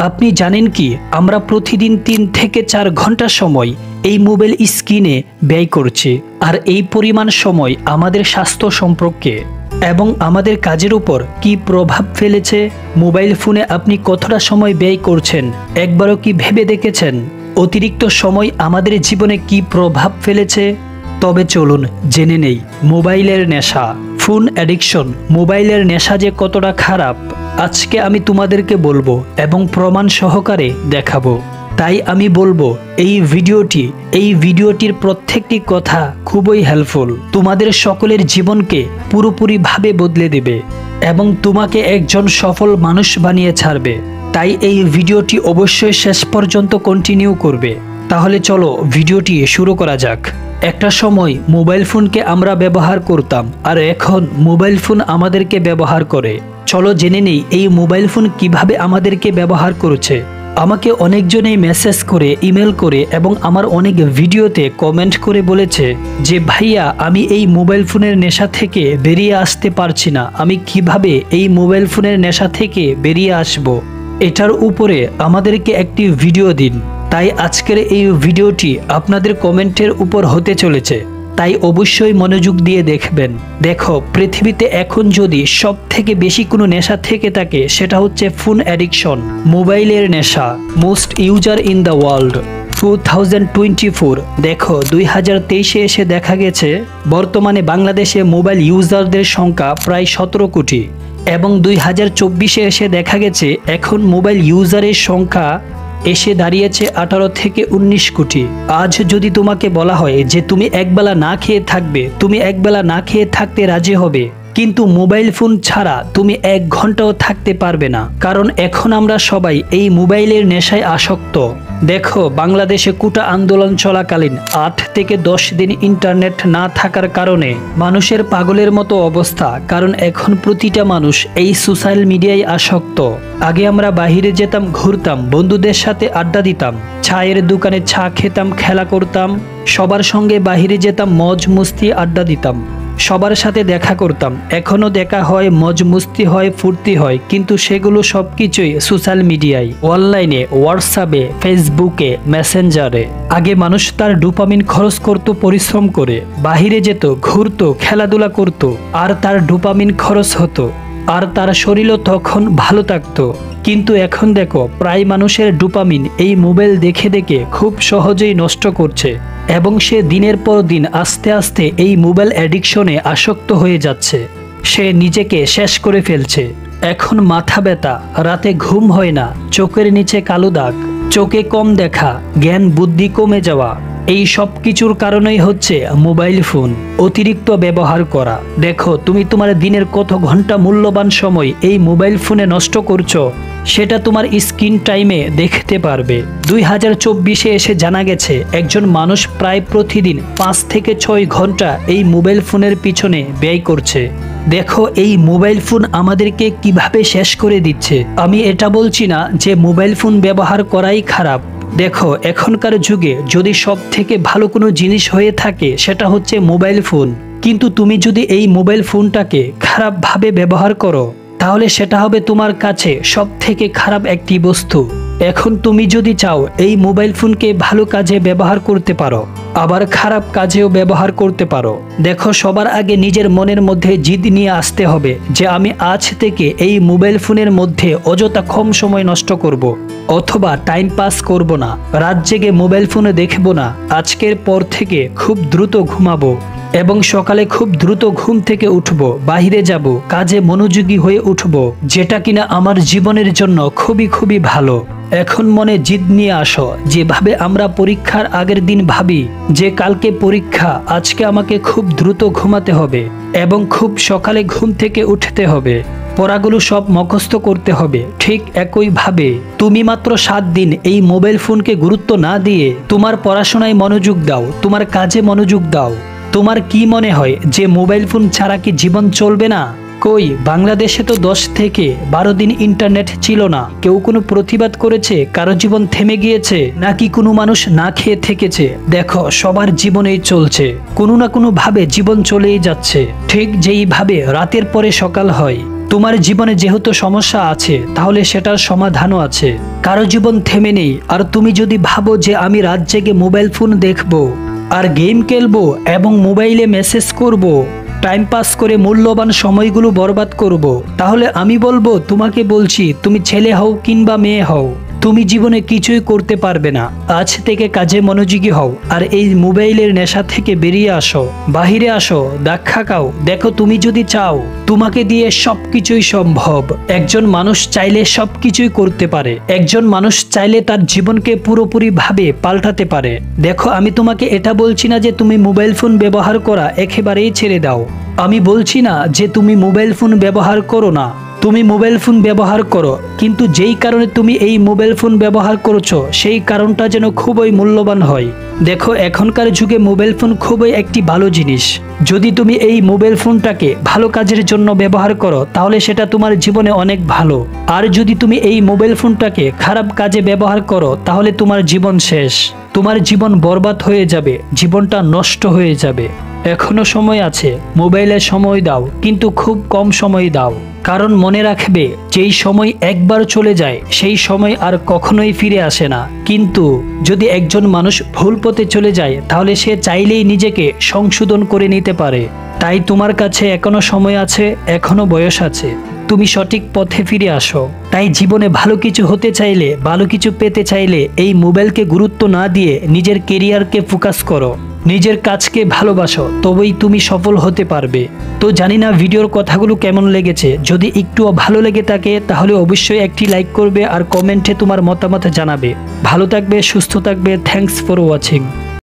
আপনি জানেন কি আমরা প্রতিদিন 3 থেকে 4 ঘন্টা সময় এই মোবাইল স্ক্রিনে ব্যয় করছি, আর এই পরিমাণ সময় আমাদের স্বাস্থ্য সম্পর্কে এবং আমাদের কাজের উপর কি প্রভাব ফেলেছে? মোবাইল ফোনে আপনি কতটা সময় ব্যয় করছেন একবারও কি ভেবে দেখেছেন? অতিরিক্ত সময় আমাদের জীবনে কি প্রভাব ফেলেছে? তবে চলুন জেনে নেই মোবাইলের নেশা, ফোন অ্যাডিকশন, মোবাইলের নেশা যে কতটা খারাপ আজকে আমি তোমাদেরকে বলবো এবং প্রমাণ সহকারে দেখাবো। তাই আমি বলবো এই ভিডিওটির প্রত্যেকটি কথা খুবই হেল্পফুল, তোমাদের সকলের জীবনকে পুরোপুরিভাবে বদলে দেবে এবং তোমাকে একজন সফল মানুষ বানিয়ে ছাড়বে। তাই এই ভিডিওটি অবশ্যই শেষ পর্যন্ত কন্টিনিউ করবে। তাহলে চলো ভিডিওটি শুরু করা যাক। একটা সময় মোবাইল ফোনকে আমরা ব্যবহার করতাম, আর এখন মোবাইল ফোন আমাদেরকে ব্যবহার করে। চলো জেনে নেই এই মোবাইল ফোন কিভাবে আমাদেরকে ব্যবহার করছে। আমাকে অনেকজনেই মেসেজ করে, ইমেল করে এবং আমার অনেক ভিডিওতে কমেন্ট করে বলেছে যে ভাইয়া, আমি এই মোবাইল ফোনের নেশা থেকে বেরিয়ে আসতে পারছি না, আমি কিভাবে এই মোবাইল ফোনের নেশা থেকে বেরিয়ে আসব? এটার উপরে আমাদেরকে একটি ভিডিও দিন। তাই আজকের এই ভিডিওটি আপনাদের কমেন্টের উপর হতে চলেছে, তাই অবশ্যই মনোযোগ দিয়ে দেখবেন। দেখো, পৃথিবীতে এখন যদি সব থেকে বেশি কোনো নেশা থেকে থাকে সেটা হচ্ছে ফোন অ্যাডিকশন, মোবাইলের নেশা। Most user in the world 2024। দেখো 2023-এ এসে দেখা গেছে বর্তমানে বাংলাদেশে মোবাইল ইউজারদের সংখ্যা প্রায় 17 কোটি এবং 2024-এ এসে দেখা গেছে এখন মোবাইল ইউজারের সংখ্যা এসে দাঁড়িয়েছে 18 থেকে 19 কোটি। আজ যদি তোমাকে বলা হয় যে তুমি একবেলা না খেয়ে থাকবে, তুমি একবেলা না খেয়ে থাকতে রাজি হবে, কিন্তু মোবাইল ফোন ছাড়া তুমি 1 ঘন্টাও থাকতে পারবে না, কারণ এখন আমরা সবাই এই মোবাইলের নেশায় আসক্ত। দেখো, বাংলাদেশে কোটা আন্দোলন চলাকালীন 8 থেকে 10 দিন ইন্টারনেট না থাকার কারণে মানুষের পাগলের মতো অবস্থা, কারণ এখন প্রতিটা মানুষ এই সোশ্যাল মিডিয়ায় আসক্ত। আগে আমরা বাহিরে যেতাম, ঘুরতাম, বন্ধুদের সাথে আড্ডা দিতাম, চায়ের দোকানে চা খেতাম, খেলা করতাম, সবার সঙ্গে বাহিরে যেতাম, মজ মস্তি আড্ডা দিতাম, সবার সাথে দেখা করতাম। এখনো দেখা হয়, মজ মস্তি হয়, ফুর্তি হয়, কিন্তু সেগুলো সবকিছুই সোশ্যাল মিডিয়ায়, অনলাইনে, হোয়াটসঅ্যাপে, ফেসবুকে, মেসেঞ্জারে। আগে মানুষ তার ডোপামিন খরচ করত পরিশ্রম করে, বাহিরে যেত, ঘুরতো, খেলাধুলা করত, আর তার ডোপামিন খরচ হতো, আর তার শরীরও তখন ভালো থাকতো। কিন্তু এখন দেখো, প্রায় মানুষের ডোপামিন এই মোবাইল দেখে দেখে খুব সহজেই নষ্ট করছে এবং সে দিনের পর দিন আস্তে আস্তে এই মোবাইল অ্যাডিকশনে আসক্ত হয়ে যাচ্ছে। সে নিজেকে শেষ করে ফেলছে। এখন মাথা ব্যথা, রাতে ঘুম হয় না, চোখের নিচে কালো দাগ, চোখে কম দেখা, জ্ঞান বুদ্ধি কমে যাওয়া, এই সব কিছুর কারণেই হচ্ছে মোবাইল ফোন অতিরিক্ত ব্যবহার করা। দেখো, তুমি তোমার দিনের কত ঘন্টা মূল্যবান সময় এই মোবাইল ফোনে নষ্ট করছো সেটা তোমার স্ক্রিন টাইমে দেখতে পারবে। 2024-এ এসে জানা গেছে একজন মানুষ প্রায় প্রতিদিন 5 থেকে 6 ঘন্টা এই মোবাইল ফোনের পিছনে ব্যয় করছে। দেখো, এই মোবাইল ফোন আমাদেরকে কিভাবে শেষ করে দিচ্ছে। আমি এটা বলছি না যে মোবাইল ফোন ব্যবহার করাই খারাপ। দেখো, এখনকার যুগে যদি সব থেকে ভালো কোনো জিনিস হয়ে থাকে সেটা হচ্ছে মোবাইল ফোন, কিন্তু তুমি যদি এই মোবাইল ফোনটাকে খারাপভাবে ব্যবহার করো তাহলে সেটা হবে তোমার কাছে সব থেকে খারাপ একটি বস্তু। এখন তুমি যদি চাও এই মোবাইল ফোনকে ভালো কাজে ব্যবহার করতে পারো, আবার খারাপ কাজেও ব্যবহার করতে পারো। দেখো, সবার আগে নিজের মনের মধ্যে জিদ নিয়ে আসতে হবে যে আমি আজ থেকে এই মোবাইল ফোনের মধ্যে অযথা কম সময় নষ্ট করব, অথবা টাইম পাস করব না, রাত জেগে মোবাইল ফোনে দেখব না, আজকের পর থেকে খুব দ্রুত ঘুমাবো এবং সকালে খুব দ্রুত ঘুম থেকে উঠব, বাহিরে যাব, কাজে মনোযোগী হয়ে উঠব, যেটা কিনা আমার জীবনের জন্য খুবই খুবই ভালো। এখন মনে জিদ নিয়ে আসো। যেভাবে আমরা পরীক্ষার আগের দিন ভাবি যে কালকে পরীক্ষা, আজকে আমাকে খুব দ্রুত ঘুমাতে হবে এবং খুব সকালে ঘুম থেকে উঠতে হবে, পড়াগুলো সব মুখস্থ করতে হবে, ঠিক একইভাবে তুমি মাত্র 7 দিন এই মোবাইল ফোনকে গুরুত্ব না দিয়ে তোমার পড়াশোনায় মনোযোগ দাও, তোমার কাজে মনোযোগ দাও। তোমার কি মনে হয় যে মোবাইল ফোন ছাড়া কি জীবন চলবে না? কই, বাংলাদেশে তো 10 থেকে 12 দিন ইন্টারনেট ছিল না। কেউ কোনো প্রতিবাদ করেছে? কারো জীবন থেমে গিয়েছে? নাকি কোনো মানুষ না খেয়ে থেকেছে? দেখো, সবার জীবনেই চলছে, কোনো না কোনো ভাবে জীবন চলেই যাচ্ছে। ঠিক যেইভাবে রাতের পরে সকাল হয়, তোমার জীবনে যেহেতু সমস্যা আছে তাহলে সেটার সমাধানও আছে। কারো জীবন থেমে নেই। আর তুমি যদি ভাবো যে আমি রাত জেগে মোবাইল ফোন দেখবো আর গেম খেলবো এবং মোবাইলে মেসেজ করব, টাইম পাস করে মূল্যবান সময়গুলো বরবাদ করব, তাহলে আমি বলবো, তোমাকে বলছি, তুমি ছেলে হও কিংবা মেয়ে হও, তুমি জীবনে কিছুই করতে পারবে না। আজ থেকে কাজে মনোযোগী হও আর এই মোবাইলের নেশা থেকে বেরিয়ে আসো, বাহিরে আসো, দেখা খাও। দেখো, তুমি যদি চাও তোমাকে দিয়ে সবকিছুই সম্ভব। একজন মানুষ চাইলে সবকিছুই করতে পারে। একজন মানুষ চাইলে তার জীবনকে পুরোপুরি ভাবে পাল্টাতে পারে। দেখো, আমি তোমাকে এটা বলছি না যে তুমি মোবাইল ফোন ব্যবহার করা একেবারেই ছেড়ে দাও। আমি বলছি না যে তুমি মোবাইল ফোন ব্যবহার করো না। তুমি মোবাইল ফোন ব্যবহার করো, কিন্তু যেই কারণে তুমি এই মোবাইল ফোন ব্যবহার করছো সেই কারণটা যেন খুবই মূল্যবান হয়। দেখো, এখনকার যুগে মোবাইল ফোন খুবই একটি ভালো জিনিস। যদি তুমি এই মোবাইল ফোনটাকে ভালো কাজের জন্য ব্যবহার করো তাহলে সেটা তোমার জীবনে অনেক ভালো। আর যদি তুমি এই মোবাইল ফোনটাকে খারাপ কাজে ব্যবহার করো তাহলে তোমার জীবন শেষ। তোমার জীবন বরবাদ হয়ে যাবে, জীবনটা নষ্ট হয়ে যাবে। এখনো সময় আছে, মোবাইলে সময় দাও, কিন্তু খুব কম সময় দাও। কারণ মনে রাখবে, যেই সময় একবার চলে যায় সেই সময় আর কখনোই ফিরে আসে না। কিন্তু যদি একজন মানুষ ভুল পথে চলে যায় তাহলে সে চাইলেই নিজেকে সংশোধন করে নিতে পারে। তাই তোমার কাছে এখনো সময় আছে, এখনো বয়স আছে, তুমি সঠিক পথে ফিরে আসো। তাই জীবনে ভালো কিছু হতে চাইলে, ভালো কিছু পেতে চাইলে এই মোবাইলকে গুরুত্ব না দিয়ে নিজের কেরিয়ারকে ফোকাস করো, নিজের কাজকে ভালোবাসো, তবেই তুমি সফল হতে পারবে। তো জানি না ভিডিওর কথাগুলো কেমন লেগেছে। যদি একটুও ভালো লেগে থাকে তাহলে অবশ্যই একটি লাইক করবে আর কমেন্টে তোমার মতামত জানাবে। ভালো থাকবে, সুস্থ থাকবে। Thanks for watching.